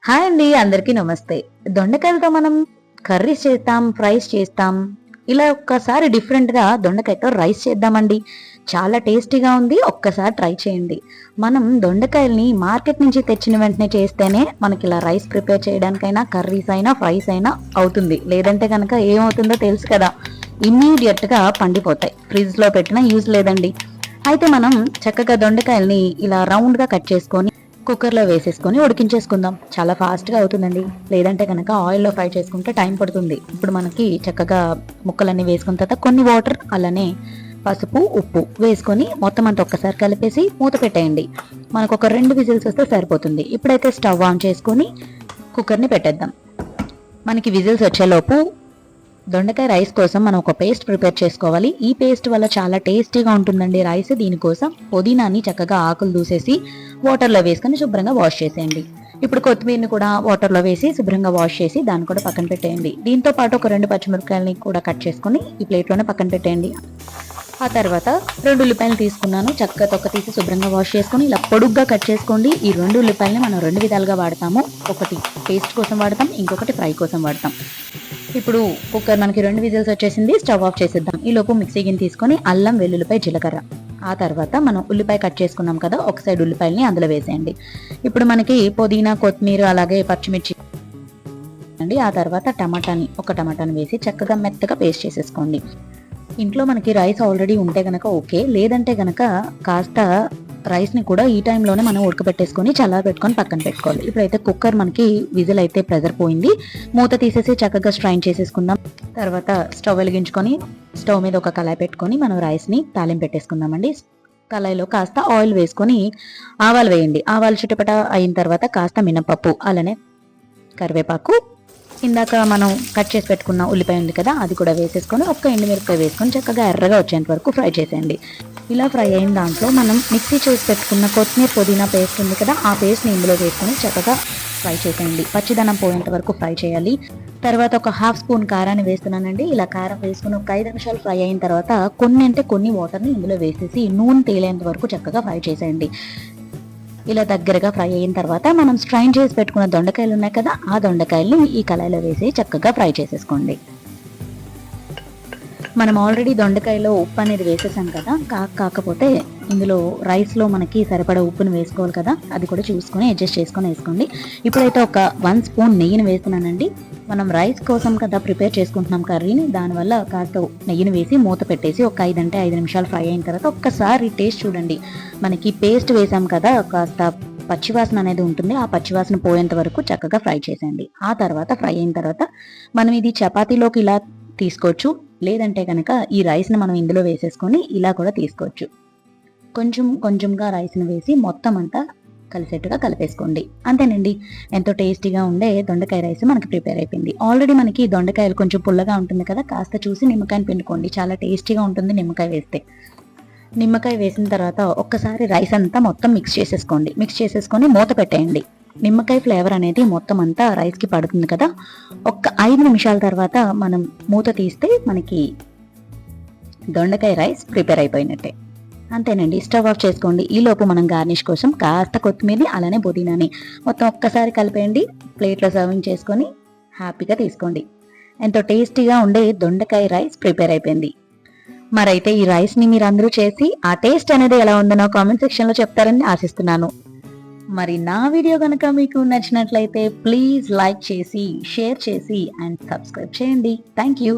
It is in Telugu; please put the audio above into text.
హాయ్ అండి, అందరికీ నమస్తే. దొండకాయలతో మనం కర్రీస్ చేస్తాం, ఫ్రైస్ చేస్తాం. ఇలా ఒక్కసారి డిఫరెంట్‌గా దొండకాయతో రైస్ చేద్దామండి. చాలా టేస్టీగా ఉంది. ఒక్కసారి ట్రై చేయండి. మనం దొండకాయల్ని మార్కెట్ నుంచి తెచ్చిన వెంటనే చేస్తేనే మనకిలా రైస్ ప్రిపేర్ చేయడానికైనా, కర్రీస్ అయినా, ఫ్రైస్ అయినా అవుతుంది. లేదంటే గనక ఏమవుతుందో తెలుసు కదా! ఇమ్మీడియేట్‌గా పండిపోతాయి. ఫ్రిడ్జ్‌లో పెట్టినా యూజ్ లేదండి. అయితే మనం చక్కగా దొండకాయల్ని ఇలా రౌండ్‌గా కట్ చేసుకొని కుక్కర్‌లో వేసేసుకొని ఉడికించేసుకుందాం. చాలా ఫాస్ట్‌గా అవుతుందండి. లేదంటే గనక ఆయిల్‌లో ఫ్రై చేసుకుంటే టైం పడుతుంది. ఇప్పుడు మనకి చక్కగా ముక్కలన్నీ వేసుకున్న తర్వాత కొన్ని వాటర్ అలానే పసుపు, ఉప్పు వేసుకొని మొత్తం అంతా ఒక్కసారి కలిపేసి మూత పెట్టేయండి. మనకొక 2 విజిల్స్ వస్తే సరిపోతుంది. ఇప్పుడైతే స్టవ్ ఆన్ చేసుకొని కుక్కర్‌ని పెట్టేద్దాం. మనకి విజిల్స్ వచ్చేలోపు దొండకాయ రైస్ కోసం మనం ఒక పేస్ట్ ప్రిపేర్ చేసుకోవాలి. ఈ పేస్ట్ వల్ల చాలా టేస్టీగా ఉంటుందండి రైస్. దీనికోసం పుదీనాని చక్కగా ఆకులు దూసేసి వాటర్లో వేసుకొని శుభ్రంగా వాష్ చేసేయండి. ఇప్పుడు కొత్తిమీరని కూడా వాటర్లో వేసి శుభ్రంగా వాష్ చేసి దాన్ని కూడా పక్కన పెట్టేయండి. దీంతో పాటు ఒక 2 పచ్చిమిరపకాయలని కూడా కట్ చేసుకొని ఈ ప్లేట్లోనే పక్కన పెట్టేయండి. ఆ తర్వాత 2 ఉల్లిపాయలు తీసుకున్నాను. చక్కగా తొక్క తీసి శుభ్రంగా వాష్ చేసుకొని ఇలా పొడుగ్గా కట్ చేసుకోండి. ఈ 2 ఉల్లిపాయలని మనం 2 విధాలుగా వాడతాము. ఒకటి పేస్ట్ కోసం వాడతాం, ఇంకొకటి ఫ్రై కోసం వాడతాం. ఇప్పుడు కుక్కర్ మనకి 2 విజిల్స్ వచ్చేసింది. స్టవ్ ఆఫ్ చేసేద్దాం. ఈలోపు మిక్సీ గిన్నె తీసుకొని అల్లం, వెల్లుల్లిపాయ, జీలకర్ర, ఆ తర్వాత మనం ఉల్లిపాయ కట్ చేసుకున్నాం కదా, ఒక సైడ్ ఉల్లిపాయల్ని అందులో వేసేయండి. ఇప్పుడు మనకి పుదీనా, కొత్తిమీర అలాగే పచ్చిమిర్చి అండి. ఆ తర్వాత ఒక టమాటాని వేసి చక్కగా మెత్తగా పేస్ట్ చేసేసుకోండి. ఇంట్లో మనకి రైస్ ఆల్రెడీ ఉంటే గనక ఓకే, లేదంటే గనక కాస్త రైస్ని కూడా ఈ టైంలోనే మనం ఉడకబెట్టేసుకొని చల్లారబెట్టుకొని పక్కన పెట్టుకోవాలి. ఇప్పుడైతే కుక్కర్ మనకి విజిల్ అయితే ప్రెజర్ పోయింది. మూత తీసేసి చక్కగా స్ట్రైన్ చేసేసుకుందాం. తర్వాత స్టవ్ వెలిగించుకొని స్టవ్ మీద ఒక కళాయి పెట్టుకొని మనం రైస్ని తాలింపు పెట్టేసుకుందామండి. కళాయిలో కాస్త ఆయిల్ వేసుకొని ఆవాలు వేయండి. ఆవాలు చిటపట అయిన తర్వాత కాస్త మినపప్పు అలానే కరివేపాకు, ఇందాక మనం కట్ చేసి పెట్టుకున్న ఉల్లిపాయ ఉంది కదా, అది కూడా వేసేసుకొని ఒక్క ఎండుమిరపకాయ వేసుకొని చక్కగా ఎర్రగా వచ్చేంత వరకు ఫ్రై చేసేయండి. ఇలా ఫ్రై అయిన దాంట్లో మనం మిక్సీ చేసి పెట్టుకున్న కొత్తిమీర, పుదీనా పేస్ట్ ఉంది కదా, ఆ పేస్ట్ని ఇందులో వేసుకొని చక్కగా ఫ్రై చేసేయండి. పచ్చిదనం పోయేంత వరకు ఫ్రై చేయాలి. తర్వాత ఒక హాఫ్ స్పూన్ కారాన్ని వేస్తున్నానండి. ఇలా కారం వేసుకుని ఒక 5 నిమిషాలు ఫ్రై అయిన తర్వాత కొన్ని వాటర్ని ఇందులో వేసేసి నూనె తేలేంత వరకు చక్కగా ఫ్రై చేసేయండి. ఇలా దగ్గరగా ఫ్రై అయిన తర్వాత మనం స్ట్రైన్ చేసి పెట్టుకున్న దొండకాయలు ఉన్నాయి కదా, ఆ దొండకాయల్ని ఈ కళాయిలో వేసి చక్కగా ఫ్రై చేసేసుకోండి. మనం ఆల్రెడీ దొండకాయలో ఉప్పు అనేది వేసేసాం కదా, కాకపోతే ఇందులో రైస్లో మనకి సరిపడా ఉప్పును వేసుకోవాలి కదా, అది కూడా చూసుకొని అడ్జస్ట్ చేసుకొని వేసుకోండి. ఇప్పుడైతే ఒక 1 స్పూన్ నెయ్యిని వేస్తున్నానండి. మనం రైస్ కోసం కదా ప్రిపేర్ చేసుకుంటున్నాం కర్రీని, దానివల్ల కాస్త నెయ్యిని వేసి మూత పెట్టేసి ఒక 5 నిమిషాలు ఫ్రై అయిన తర్వాత ఒక్కసారి టేస్ట్ చూడండి. మనకి పేస్ట్ వేసాం కదా, కాస్త పచ్చివాసన అనేది ఉంటుంది. ఆ పచ్చివాసన పోయేంత వరకు చక్కగా ఫ్రై చేసేయండి. ఆ తర్వాత ఫ్రై అయిన తర్వాత మనం ఇది చపాతీలోకి ఇలా తీసుకోవచ్చు, లేదంటే కనుక ఈ రైస్ని మనం ఇందులో వేసేసుకొని ఇలా కూడా తీసుకోవచ్చు. కొంచెంగా రైస్ని వేసి మొత్తం అంతా కలిసేట్టుగా కలిపేసుకోండి. అంతేనండి, ఎంతో టేస్టీగా ఉండే దొండకాయ రైస్ మనకి ప్రిపేర్ అయిపోయింది. ఆల్రెడీ మనకి దొండకాయలు కొంచెం పుల్లగా ఉంటుంది కదా, కాస్త చూసి నిమ్మకాయని పిండుకోండి. చాలా టేస్టీగా ఉంటుంది నిమ్మకాయ వేస్తే. నిమ్మకాయ వేసిన తర్వాత ఒక్కసారి రైస్ అంతా మొత్తం మిక్స్ చేసేసుకొని మూత పెట్టేయండి. నిమ్మకాయ ఫ్లేవర్ అనేది మొత్తం అంతా రైస్కి పడుతుంది కదా, ఒక్క 5 నిమిషాల తర్వాత మనం మూత తీస్తే మనకి దొండకాయ రైస్ ప్రిపేర్ అయిపోయినట్టే. అంతేనండి, స్టవ్ ఆఫ్ చేసుకోండి. ఈలోపు మనం గార్నిష్ కోసం కాస్త కొత్తిమీర అలానే పుదీనాని మొత్తం ఒక్కసారి కలిపేయండి. ప్లేట్లో సర్వింగ్ చేసుకొని హ్యాపీగా తీసుకోండి. ఎంతో టేస్టీగా ఉండే దొండకాయ రైస్ ప్రిపేర్ అయిపోయింది. మరైతే ఈ రైస్ని మీరు అందరూ చేసి ఆ టేస్ట్ అనేది ఎలా ఉందో నా కామెంట్ సెక్షన్లో చెప్తారని ఆశిస్తున్నాను. మరి నా వీడియో కనుక మీకు నచ్చినట్లయితే ప్లీజ్ లైక్ చేసి, షేర్ చేసి అండ్ సబ్స్క్రైబ్ చేయండి. Thank you.